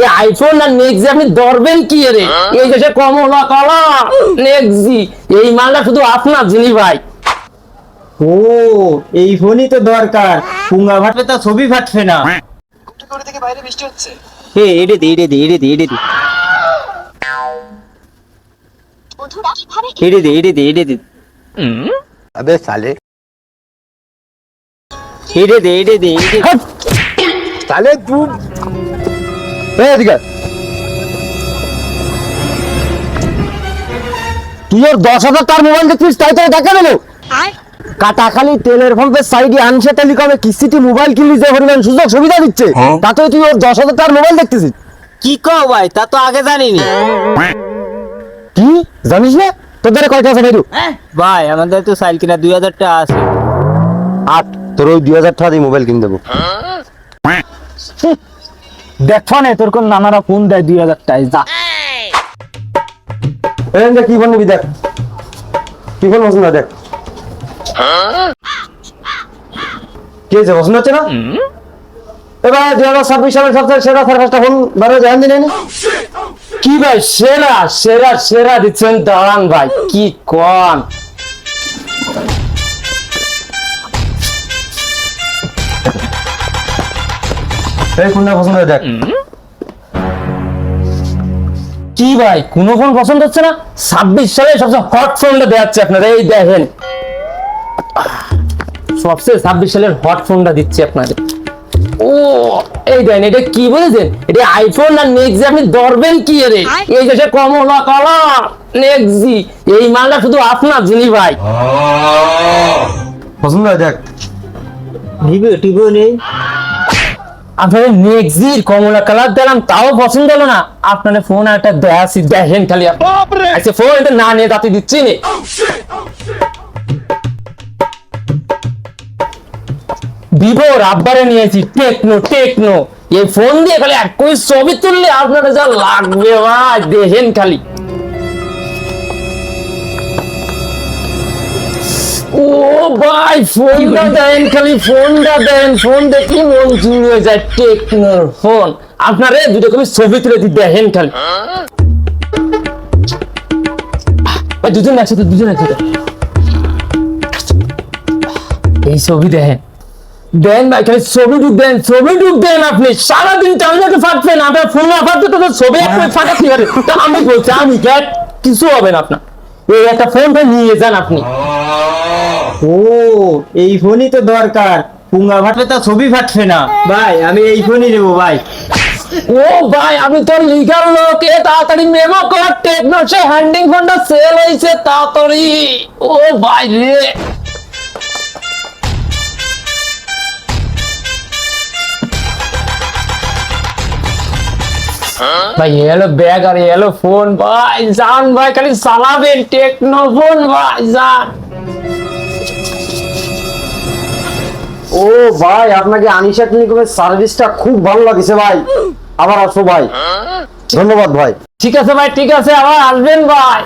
এই আইফোন আর নেক্সট আপনি ধরবেন কি রে? এই যে কমলা কালার নেক্সট, এই মালটা শুধু আপনার জিনি ভাই। ও এই ফোনই তো দরকার, পুঙ্গা ফাটবে তা ছবি ফাটবে না। করে থেকে বাইরে বৃষ্টি হচ্ছে। এড়ে দে এড়ে দে এড়ে দে এড়ে দে এড়ে দে এড়ে দে এড়ে দে। अबे साले এড়ে দে এড়ে দে এড়ে দে। साले तू তুই ওর 10,000 টাকার মোবাইল দেখছিস, তাই তো দেখা গেল কাটাখালি তেলের পাম্পের সাইডে আনসে টেলিকমে কিস্তিতে মোবাইল কিনলি যে পরিমাণ সুযোগ সুবিধা দিচ্ছে, তাতে তুই ওর 10,000 টাকার মোবাইল দেখতেছিস। কি কও ভাই, তা তো আগে জানিনি। কি জানিস না? তোদের কয়টা আছে ভাইরু? ভাই আমাদের তো সাইল কিনা 2000 টাকা আছে। आठ তোর ওই 2000 টাকা দিয়ে মোবাইল কিনে দেবো। দেখ ফোনে তোর কোন নানারা ফোন দেয় 2000 টাকায়, যা এই কি ফোন নিবি দেখ, কি ফোন পছন্দ দেখ। কি হয়েছে, পছন্দ হচ্ছে না? এবার 2026 সালের সবচেয়ে সেরা সার্ভিসটা ফোন বারে জানেন দিলেন। কি ভাই সেরা সেরা সেরা দিচ্ছেন দাঁড়ান ভাই, কি কোন এই কোনটা পছন্দ হয় দেখ। কি ভাই কোনো ফোন পছন্দ হচ্ছে না? 26 সালে সবচেয়ে হট ফোনটা দেখাচ্ছে আপনারা, এই দেখেন সবচেয়ে 26 সালের হট ফোনটা দিচ্ছে আপনাদের। ও এই দেখেন, এটা কি বলেছেন? এটা আইফোন আর নেক্সট আপনি ধরবেন কি রে? এই যে কমলা কালার নেক্সট, এই মালটা শুধু আপনার জিনি ভাই। পছন্দ হয় দেখ। ভিভো টিভো নেই। আপনাদের নেক্সট কমলা কালার দিলাম তাও পছন্দ হলো না, আপনাদের ফোন একটা দেখাচ্ছি দেখেন খালি। আচ্ছা ফোন এটা না নিয়ে তাতে দিচ্ছি নে। ভিভোর আব্বারে নিয়েছি টেকনো টেকনো, এই ফোন দিয়ে খালি একই ছবি তুললে আপনারা যা লাগবে ভাই দেখেন খালি। ও ভাই ফোনটা দেন খালি, ফোনটা দেন, ফোন দেখি মন চুরি হয়ে যায়। টেকনোর ফোন আপনারে দুটো কবি ছবি তুলে দিই দেখেন খালি। ভাই দুজন একসাথে, দুজন একসাথে এই ছবি দেখেন দেন ভাই খালি ছবি ডুব দেন, ছবি ডুব দেন। আপনি সারাদিন টাইমটাকে ফাটবেন, আপনার ফোন না ফাটবে তো ছবি আপনি ফাটাতে পারে। তা আমি বলছি আমি গ্যাট কিছু হবে না আপনার, এই একটা ফোনটা নিয়ে যান আপনি। ও এই ফোনই তো দরকার, পুঙ্গা ফাটবে তা ছবি ফাটবে না। ভাই আমি এই ফোনই নেবো ভাই। ও ভাই আমি তো লিগার লোক, এ তাড়াতাড়ি মেমো কর, টেকনো সে হ্যান্ডিং ফোনটা সেল হয়েছে তাড়াতাড়ি। ও ভাই রে ভাই এলো ব্যাগ আর এলো ফোন, ভাই যান ভাই খালি চালাবেন টেকনো ফোন ভাই যান। ও ভাই আপনাকে আনিশা টেলিকমের সার্ভিসটা খুব ভালো লাগছে ভাই, আবার আসো ভাই। ধন্যবাদ ভাই। ঠিক আছে ভাই, ঠিক আছে আবার আসবেন ভাই।